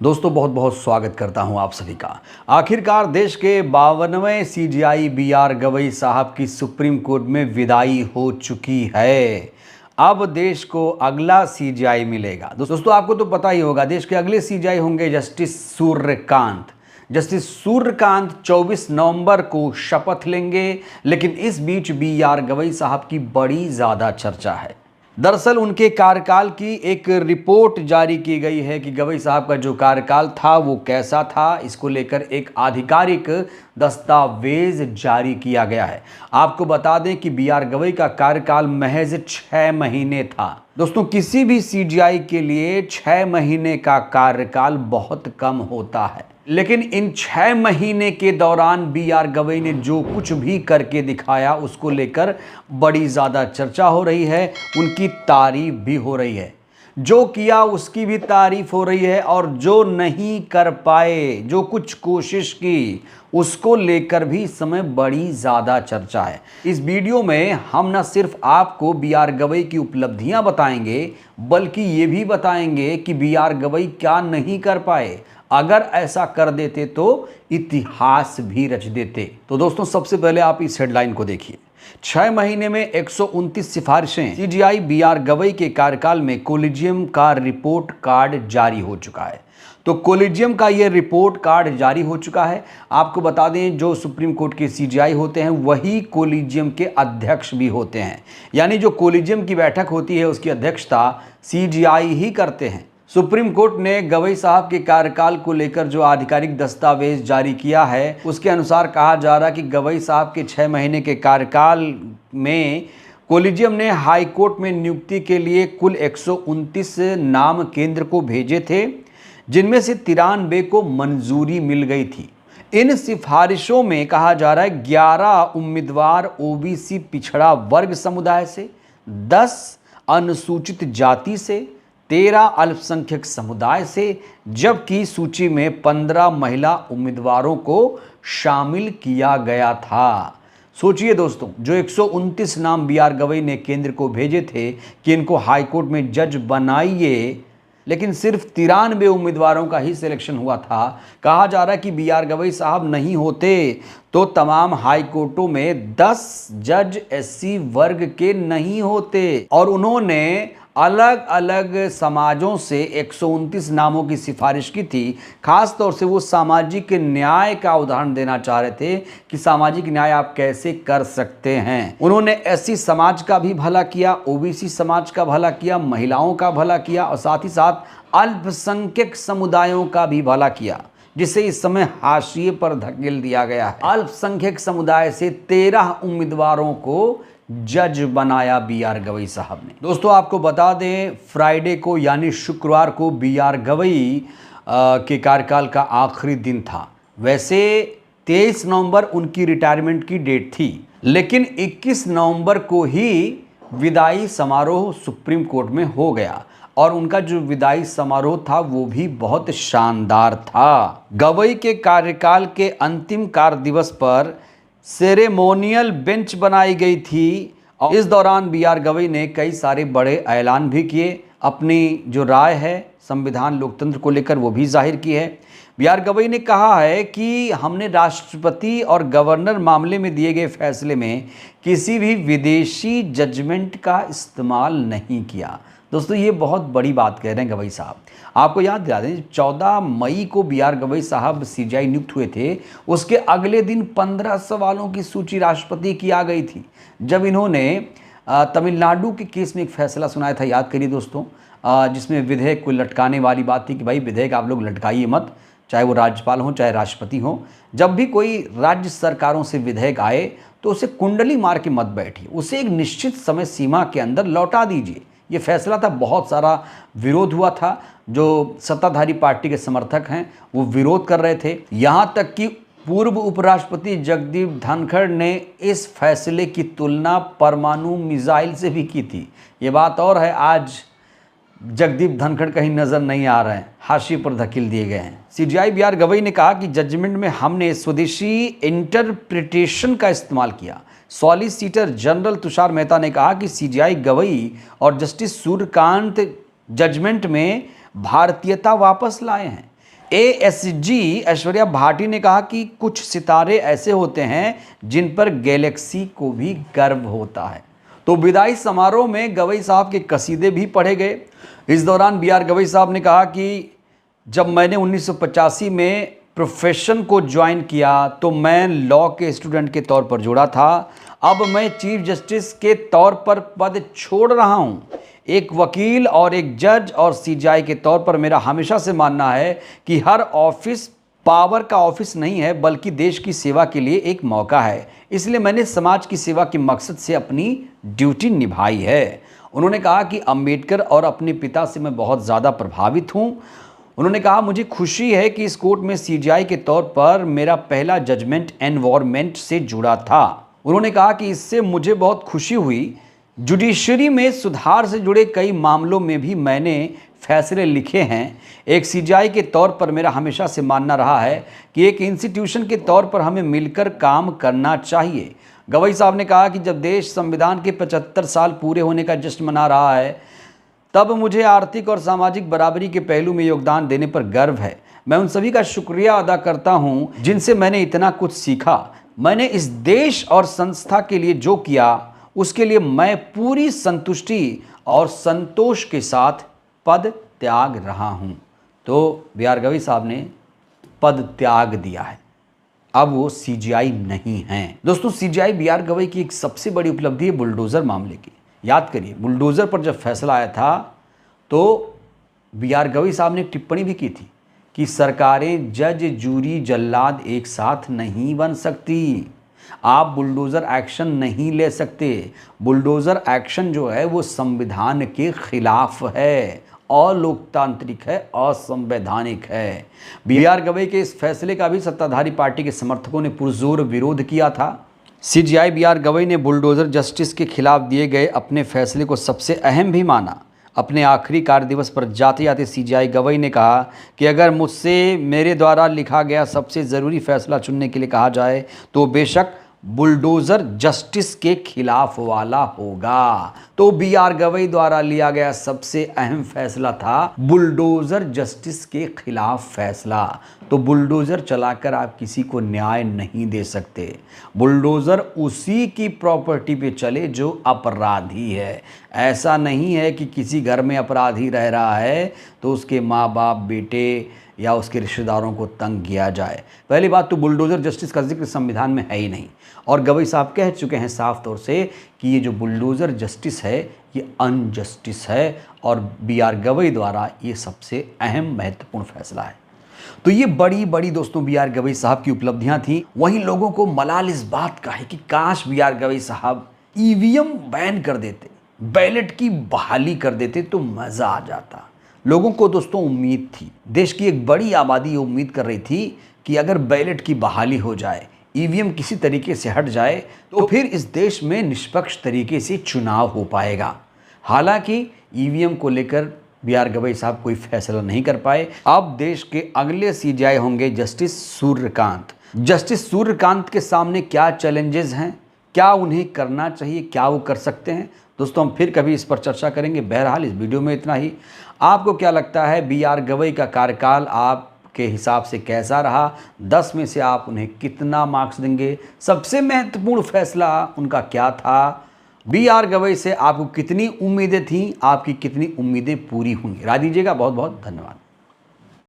दोस्तों बहुत बहुत स्वागत करता हूं आप सभी का। आखिरकार देश के 52वें सीजेआई बी.आर. गवई साहब की सुप्रीम कोर्ट में विदाई हो चुकी है। अब देश को अगला सीजेआई मिलेगा। दोस्तों आपको तो पता ही होगा, देश के अगले सीजेआई होंगे जस्टिस सूर्यकांत। जस्टिस सूर्यकांत 24 नवंबर को शपथ लेंगे, लेकिन इस बीच बी.आर. गवई साहब की बड़ी ज़्यादा चर्चा है। दरअसल उनके कार्यकाल की एक रिपोर्ट जारी की गई है कि गवई साहब का जो कार्यकाल था वो कैसा था। इसको लेकर एक आधिकारिक दस्तावेज जारी किया गया है। आपको बता दें कि बी.आर. गवई का कार्यकाल महज 6 महीने था। दोस्तों किसी भी सीजेआई के लिए 6 महीने का कार्यकाल बहुत कम होता है, लेकिन इन 6 महीने के दौरान बी.आर. गवई ने जो कुछ भी करके दिखाया उसको लेकर बड़ी ज़्यादा चर्चा हो रही है। उनकी तारीफ भी हो रही है, जो किया उसकी भी तारीफ हो रही है, और जो नहीं कर पाए, जो कुछ कोशिश की, उसको लेकर भी इस समय बड़ी ज़्यादा चर्चा है। इस वीडियो में हम न सिर्फ आपको बी.आर. गवई की उपलब्धियां बताएंगे, बल्कि ये भी बताएंगे कि बी.आर. गवई क्या नहीं कर पाए। अगर ऐसा कर देते तो इतिहास भी रच देते। तो दोस्तों सबसे पहले आप इस हेडलाइन को देखिए। 6 महीने में 129 सिफारिशें। CJI B R. गवई के कार्यकाल में कोलिजियम का रिपोर्ट कार्ड जारी हो चुका है। तो कोलिजियम का ये रिपोर्ट कार्ड जारी हो चुका है। आपको बता दें, जो सुप्रीम कोर्ट के सीजेआई होते हैं वही कोलिजियम के अध्यक्ष भी होते हैं। यानी जो कोलिजियम की बैठक होती है उसकी अध्यक्षता सीजेआई ही करते हैं। सुप्रीम कोर्ट ने गवई साहब के कार्यकाल को लेकर जो आधिकारिक दस्तावेज जारी किया है उसके अनुसार कहा जा रहा है कि गवई साहब के 6 महीने के कार्यकाल में कोलिजियम ने हाई कोर्ट में नियुक्ति के लिए कुल 129 नाम केंद्र को भेजे थे, जिनमें से 93 को मंजूरी मिल गई थी। इन सिफारिशों में कहा जा रहा है 11 उम्मीदवार ओबीसी पिछड़ा वर्ग समुदाय से, 10 अनुसूचित जाति से, 13 अल्पसंख्यक समुदाय से, जबकि सूची में 15 महिला उम्मीदवारों को शामिल किया गया था। सोचिए दोस्तों, जो 129 नाम बी.आर. गवई ने केंद्र को भेजे थे कि इनको हाईकोर्ट में जज बनाइए, लेकिन सिर्फ 93 उम्मीदवारों का ही सिलेक्शन हुआ था। कहा जा रहा है कि बी.आर. गवई साहब नहीं होते तो तमाम हाई कोर्टों में 10 जज एससी वर्ग के नहीं होते, और उन्होंने अलग अलग समाजों से 129 नामों की सिफारिश की थी। खास तौर से वो सामाजिक न्याय का उदाहरण देना चाह रहे थे कि सामाजिक न्याय आप कैसे कर सकते हैं। उन्होंने एससी समाज का भी भला किया, ओबीसी समाज का भला किया, महिलाओं का भला किया, और साथ ही साथ अल्पसंख्यक समुदायों का भी भला किया, जिसे इस समय हाशिए पर धकेल दिया गया है। अल्पसंख्यक समुदाय से 13 उम्मीदवारों को जज बनाया बी.आर. गवई साहब ने। दोस्तों आपको बता दें, फ्राइडे को यानी शुक्रवार को बी.आर. गवई के कार्यकाल का आखिरी दिन था। वैसे 23 नवंबर उनकी रिटायरमेंट की डेट थी, लेकिन 21 नवंबर को ही विदाई समारोह सुप्रीम कोर्ट में हो गया, और उनका जो विदाई समारोह था वो भी बहुत शानदार था। गवई के कार्यकाल के अंतिम कार्य दिवस पर सेरेमोनियल बेंच बनाई गई थी, और इस दौरान बी.आर. गवई ने कई सारे बड़े ऐलान भी किए। अपनी जो राय है संविधान लोकतंत्र को लेकर वो भी जाहिर की है। बी.आर. गवई ने कहा है कि हमने राष्ट्रपति और गवर्नर मामले में दिए गए फैसले में किसी भी विदेशी जजमेंट का इस्तेमाल नहीं किया। दोस्तों ये बहुत बड़ी बात कह रहे हैं गवई साहब। आपको याद दिला दें, 14 मई को बी.आर. गवई साहब सीजेआई नियुक्त हुए थे। उसके अगले दिन 15 सवालों की सूची राष्ट्रपति की आ गई थी, जब इन्होंने तमिलनाडु के केस में एक फैसला सुनाया था। याद करिए दोस्तों, जिसमें विधेयक को लटकाने वाली बात थी कि भाई विधेयक आप लोग लटकाइए मत, चाहे वो राज्यपाल हो चाहे राष्ट्रपति हो। जब भी कोई राज्य सरकारों से विधेयक आए तो उसे कुंडली मार के मत बैठिए, उसे एक निश्चित समय सीमा के अंदर लौटा दीजिए। ये फैसला था, बहुत सारा विरोध हुआ था। जो सत्ताधारी पार्टी के समर्थक हैं वो विरोध कर रहे थे। यहाँ तक कि पूर्व उपराष्ट्रपति जगदीप धनखड़ ने इस फैसले की तुलना परमाणु मिसाइल से भी की थी। ये बात और है, आज जगदीप धनखड़ कहीं नजर नहीं आ रहे हैं, हाशिए पर धकेल दिए गए हैं। CJI B R. गवई ने कहा कि जजमेंट में हमने स्वदेशी इंटरप्रिटेशन का इस्तेमाल किया। सॉलिसिटर जनरल तुषार मेहता ने कहा कि सीजेआई गवई और जस्टिस सूर्यकांत जजमेंट में भारतीयता वापस लाए हैं। ASG ऐश्वर्या भाटी ने कहा कि कुछ सितारे ऐसे होते हैं जिन पर गैलेक्सी को भी गर्व होता है। तो विदाई समारोह में गवई साहब के कसीदे भी पढ़े गए। इस दौरान BR गवई साहब ने कहा कि जब मैंने 1985 में प्रोफेशन को ज्वाइन किया तो मैं लॉ के स्टूडेंट के तौर पर जुड़ा था। अब मैं चीफ जस्टिस के तौर पर पद छोड़ रहा हूँ। एक वकील और एक जज और CJI के तौर पर मेरा हमेशा से मानना है कि हर ऑफिस पावर का ऑफिस नहीं है, बल्कि देश की सेवा के लिए एक मौका है। इसलिए मैंने समाज की सेवा के मकसद से अपनी ड्यूटी निभाई है। उन्होंने कहा कि अंबेडकर और अपने पिता से मैं बहुत ज़्यादा प्रभावित हूँ। उन्होंने कहा मुझे खुशी है कि इस कोर्ट में CJI के तौर पर मेरा पहला जजमेंट एनवायरमेंट से जुड़ा था। उन्होंने कहा कि इससे मुझे बहुत खुशी हुई। जुडिशरी में सुधार से जुड़े कई मामलों में भी मैंने फैसले लिखे हैं। एक CJI के तौर पर मेरा हमेशा से मानना रहा है कि एक इंस्टीट्यूशन के तौर पर हमें मिलकर काम करना चाहिए। गवई साहब ने कहा कि जब देश संविधान के 75 साल पूरे होने का जश्न मना रहा है, तब मुझे आर्थिक और सामाजिक बराबरी के पहलू में योगदान देने पर गर्व है। मैं उन सभी का शुक्रिया अदा करता हूं जिनसे मैंने इतना कुछ सीखा। मैंने इस देश और संस्था के लिए जो किया उसके लिए मैं पूरी संतुष्टि और संतोष के साथ पद त्याग रहा हूं। तो BR गवई साहब ने पद त्याग दिया है, अब वो CJI नहीं हैं। दोस्तों, CJI BR गवई की एक सबसे बड़ी उपलब्धि है बुलडोज़र मामले की। याद करिए, बुलडोज़र पर जब फैसला आया था तो BR गवई साहब ने एक टिप्पणी भी की थी कि सरकारें जज, जूरी, जल्लाद एक साथ नहीं बन सकती। आप बुलडोज़र एक्शन नहीं ले सकते। बुलडोज़र एक्शन जो है वो संविधान के खिलाफ है, अलोकतांत्रिक है, असंवैधानिक है। BR गवई के इस फैसले का भी सत्ताधारी पार्टी के समर्थकों ने पुरजोर विरोध किया था। CJI BR गवई ने बुलडोज़र जस्टिस के खिलाफ दिए गए अपने फैसले को सबसे अहम भी माना। अपने आखिरी कार्य दिवस पर जाते जाते CJI गवई ने कहा कि अगर मुझसे मेरे द्वारा लिखा गया सबसे ज़रूरी फैसला चुनने के लिए कहा जाए तो बेशक बुलडोज़र जस्टिस के खिलाफ वाला होगा। तो BR गवई द्वारा लिया गया सबसे अहम फैसला था बुलडोज़र जस्टिस के खिलाफ फैसला। तो बुलडोज़र चलाकर आप किसी को न्याय नहीं दे सकते। बुलडोज़र उसी की प्रॉपर्टी पे चले जो अपराधी है। ऐसा नहीं है कि किसी घर में अपराधी रह रहा है तो उसके माँ बाप, बेटे या उसके रिश्तेदारों को तंग किया जाए। पहली बात तो बुलडोज़र जस्टिस का जिक्र संविधान में है ही नहीं, और गवई साहब कह चुके हैं साफ तौर से कि ये जो बुलडोज़र जस्टिस है ये अनजस्टिस है, और BR गवई द्वारा ये सबसे अहम महत्वपूर्ण फैसला है। तो ये बड़ी बड़ी दोस्तों BR गवई साहब की उपलब्धियां थी। वहीं लोगों को मलाल इस बात का है कि काश BR गवई साहब EVM बैन कर देते, बैलेट की बहाली कर देते तो मज़ा आ जाता। लोगों को दोस्तों उम्मीद थी, देश की एक बड़ी आबादी उम्मीद कर रही थी कि अगर बैलेट की बहाली हो जाए, EVM किसी तरीके से हट जाए तो फिर इस देश में निष्पक्ष तरीके से चुनाव हो पाएगा। हालांकि EVM को लेकर BR गवई साहब कोई फैसला नहीं कर पाए। अब देश के अगले CJI होंगे जस्टिस सूर्यकांत। जस्टिस सूर्यकांत के सामने क्या चैलेंजेस हैं, क्या उन्हें करना चाहिए, क्या वो कर सकते हैं, दोस्तों हम फिर कभी इस पर चर्चा करेंगे। बहरहाल इस वीडियो में इतना ही। आपको क्या लगता है BR गवई का कार्यकाल आपके हिसाब से कैसा रहा? 10 में से आप उन्हें कितना मार्क्स देंगे? सबसे महत्वपूर्ण फैसला उनका क्या था? BR गवई से आपको कितनी उम्मीदें थीं? आपकी कितनी उम्मीदें पूरी हुई? राय दीजिएगा। बहुत बहुत धन्यवाद।